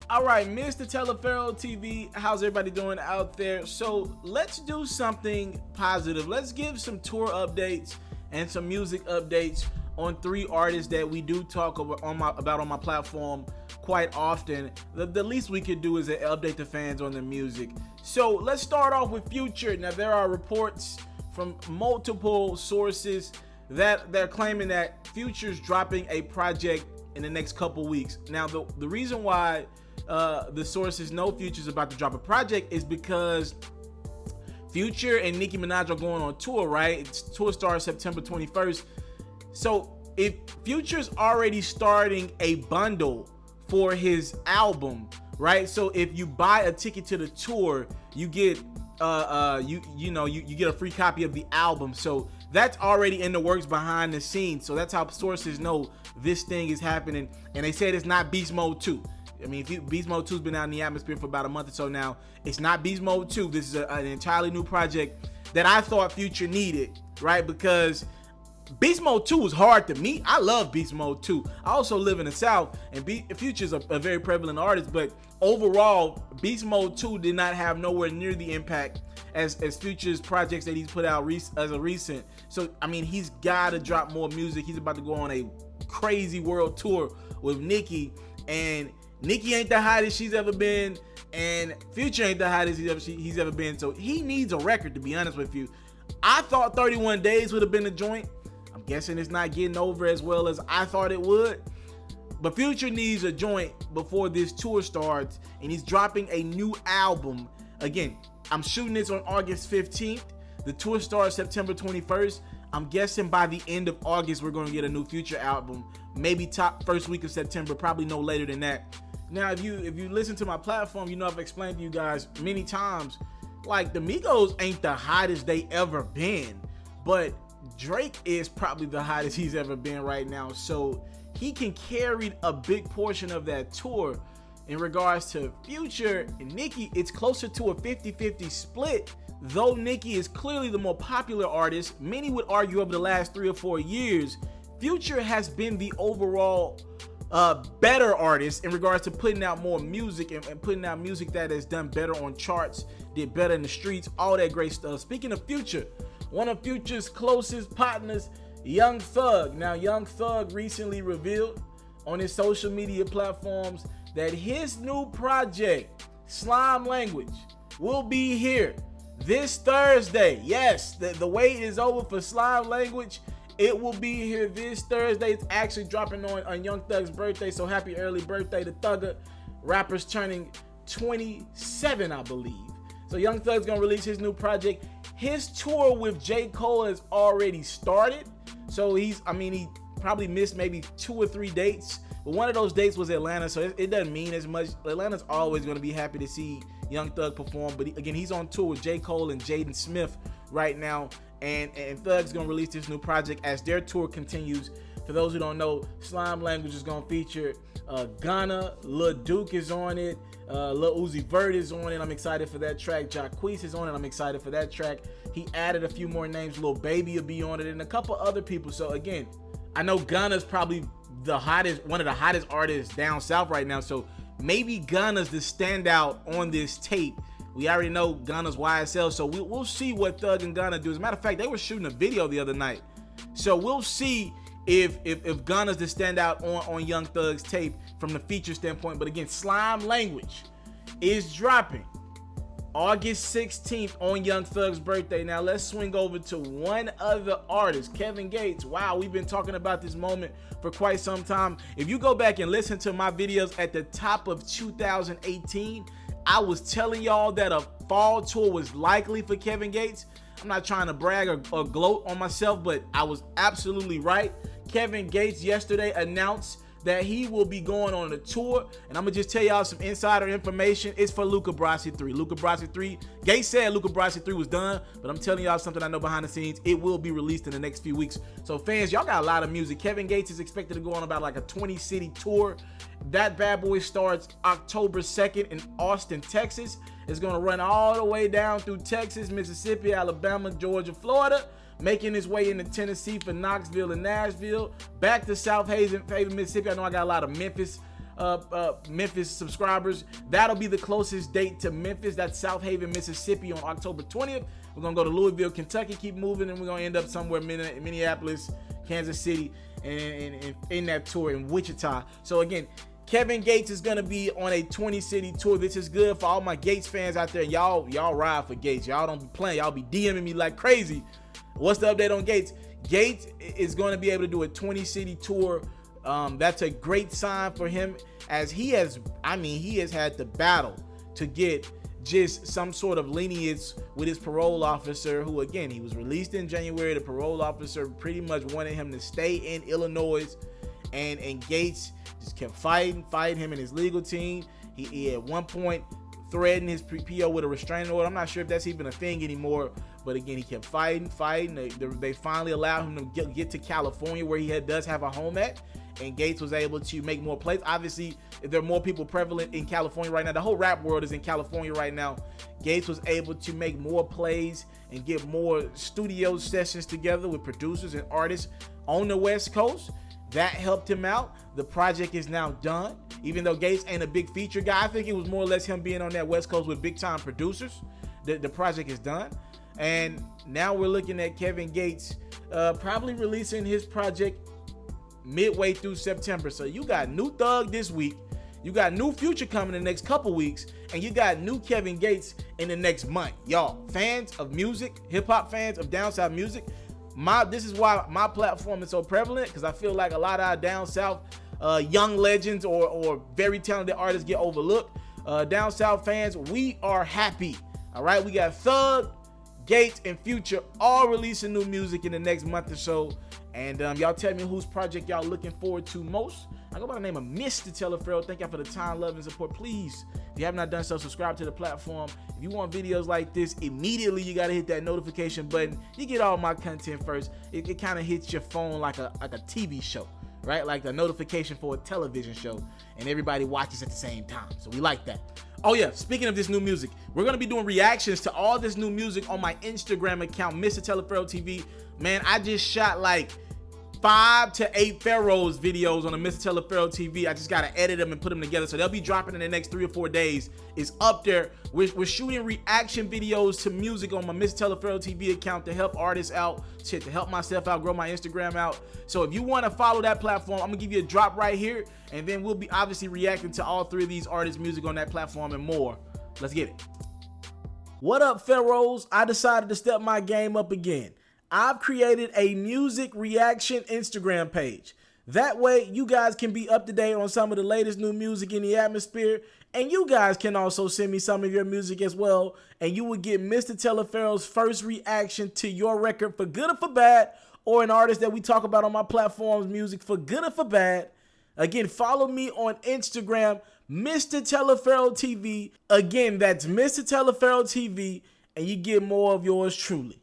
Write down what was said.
All right, Mr. Taliaferro TV, how's everybody doing out there? So let's do something positive. Let's give some tour updates and some music updates on 3 artists that we do talk about on my platform quite often. The least we could do is update the fans on the music. So let's start off with Future. Now there are reports from multiple sources that they're claiming that Future's dropping a project in the next couple weeks. Now the reason why the sources know Future's about to drop a project is because Future and Nicki Minaj are going on tour, right? Tour starts September 21st. So if Future's already starting a bundle for his album, right? So if you buy a ticket to the tour, you get you get a free copy of the album. So that's already in the works behind the scenes. So that's how sources know this thing is happening. And they said it's not Beast Mode 2. I mean, Beast Mode 2's been out in the atmosphere for about a month or so now. It's not Beast Mode 2. This is an entirely new project that I thought Future needed, right? Because Beast Mode 2 was hard to meet. I love Beast Mode 2. I also live in the South, and Future's a very prevalent artist, but overall, Beast Mode 2 did not have nowhere near the impact as Future's projects that he's put out as a recent. So, I mean, he's got to drop more music. He's about to go on a crazy world tour with Nicki, and Nicki ain't the hottest she's ever been, and Future ain't the hottest he's ever been. So he needs a record, to be honest with you. I thought 31 Days would have been a joint. I'm guessing it's not getting over as well as I thought it would. But Future needs a joint before this tour starts, and he's dropping a new album. Again, I'm shooting this on August 15th. The tour starts September 21st. I'm guessing by the end of August, we're going to get a new Future album. Maybe top first week of September, probably no later than that. Now, if you listen to my platform, you know I've explained to you guys many times, like the Migos ain't the hottest they ever been, but Drake is probably the hottest he's ever been right now. So he can carry a big portion of that tour. In regards to Future and Nicki, it's closer to a 50-50 split. Though Nicki is clearly the more popular artist, many would argue over the last 3 or 4 years, Future has been the overall better artist in regards to putting out more music and putting out music that has done better on charts, did better in the streets, all that great stuff. Speaking of Future, one of Future's closest partners, Young Thug. Now, Young Thug recently revealed on his social media platforms that his new project, Slime Language, will be here this Thursday. Yes, the wait is over for Slime Language. It will be here this Thursday. It's actually dropping on Young Thug's birthday, so happy early birthday to Thugger. Rapper's turning 27, I believe. So Young Thug's gonna release his new project. His tour with J. Cole has already started. So he probably missed maybe 2 or 3 dates. But one of those dates was Atlanta, so it doesn't mean as much. Atlanta's always gonna be happy to see Young Thug perform. But again, he's on tour with J. Cole and Jaden Smith right now. And Thug's gonna release this new project as their tour continues. For those who don't know, Slime Language is gonna feature Ghana, Lil Duke is on it, Lil Uzi Vert is on it. I'm excited for that track. Jacquees is on it. I'm excited for that track. He added a few more names. Lil Baby will be on it, and a couple other people. So again, I know Ghana's probably one of the hottest artists down south right now. So maybe Ghana's the standout on this tape. We already know Ghana's YSL, so we'll see what Thug and Ghana do. As a matter of fact, they were shooting a video the other night. So we'll see if Ghana's the standout on Young Thug's tape from the feature standpoint. But again, Slime Language is dropping August 16th on Young Thug's birthday. Now let's swing over to one other artist, Kevin Gates. Wow, we've been talking about this moment for quite some time. If you go back and listen to my videos at the top of 2018, I was telling y'all that a fall tour was likely for Kevin Gates. I'm not trying to brag or gloat on myself, but I was absolutely right. Kevin Gates yesterday announced that he will be going on a tour, and I'm gonna just tell y'all some insider information. It's for Luca Brasi 3. Luca Brasi 3. Gates said Luca Brasi 3 was done, but I'm telling y'all something I know behind the scenes. It will be released in the next few weeks. So fans, y'all got a lot of music. Kevin Gates is expected to go on about like a 20-city tour. That bad boy starts October 2nd in Austin, Texas. It's gonna run all the way down through Texas, Mississippi, Alabama, Georgia, Florida, making his way into Tennessee for Knoxville and Nashville, back to South Haven, Mississippi. I know I got a lot of Memphis Memphis subscribers. That'll be the closest date to Memphis. That's South Haven, Mississippi on October 20th. We're gonna go to Louisville, Kentucky, keep moving, and we're gonna end up somewhere in Minneapolis, Kansas City, and in that tour in Wichita. So again, Kevin Gates is gonna be on a 20-city tour. This is good for all my Gates fans out there. Y'all ride for Gates. Y'all don't be playing. Y'all be DMing me like crazy. What's the update on Gates? Gates is going to be able to do a 20-city tour. That's a great sign for him, as he has had to battle to get just some sort of lenience with his parole officer, who, again, he was released in January. The parole officer pretty much wanted him to stay in Illinois, and Gates just kept fighting him and his legal team. He at one point threatened his PO with a restraining order. I'm not sure if that's even a thing anymore, but again, he kept fighting. They finally allowed him to get to California, where he does have a home at, and Gates was able to make more plays. Obviously, there are more people prevalent in California right now. The whole rap world is in California right now. Gates was able to make more plays and get more studio sessions together with producers and artists on the West Coast. That helped him out. The project is now done. Even though Gates ain't a big feature guy, I think it was more or less him being on that West Coast with big time producers. The project is done. And now we're looking at Kevin Gates probably releasing his project midway through September. So you got new Thug this week, you got new Future coming in the next couple weeks, and you got new Kevin Gates in the next month. Y'all, fans of music, hip-hop fans of down south music, this is why my platform is so prevalent, because I feel like a lot of our down south young legends or very talented artists get overlooked. Down south fans, we are happy. All right, we got Thug, Gates, and Future all releasing new music in the next month or so. And y'all tell me whose project y'all looking forward to most. I go by the name of Mr. TALIAFERRO. Thank y'all for the time, love, and support. Please, if you have not done so, subscribe to the platform. If you want videos like this, immediately you gotta hit that notification button. You get all my content first. It kind of hits your phone like a TV show, right? Like the notification for a television show, and everybody watches at the same time. So we like that. Oh yeah, speaking of this new music, we're gonna be doing reactions to all this new music on my Instagram account, Mr. TALIAFERRO TV. Man, I just shot like 5 to 8 Pharaohs videos on the Mr. TALIAFERRO TV. I just gotta edit them and put them together, so they'll be dropping in the next 3 or 4 days. It's up there. We're shooting reaction videos to music on my Mr. TALIAFERRO TV account to help artists out, to help myself out, grow my Instagram out. So if you want to follow that platform, I'm gonna give you a drop right here, and then we'll be obviously reacting to all 3 of these artists' music on that platform and more. Let's get it. What up, Pharaohs? I decided to step my game up again. I've created a music reaction Instagram page. That way, you guys can be up to date on some of the latest new music in the atmosphere, and you guys can also send me some of your music as well, and you will get Mr. TALIAFERRO'S first reaction to your record, for good or for bad, or an artist that we talk about on my platform's music, for good or for bad. Again, follow me on Instagram, Mr. TALIAFERRO TV. Again, that's Mr. TALIAFERRO TV, and you get more of yours truly.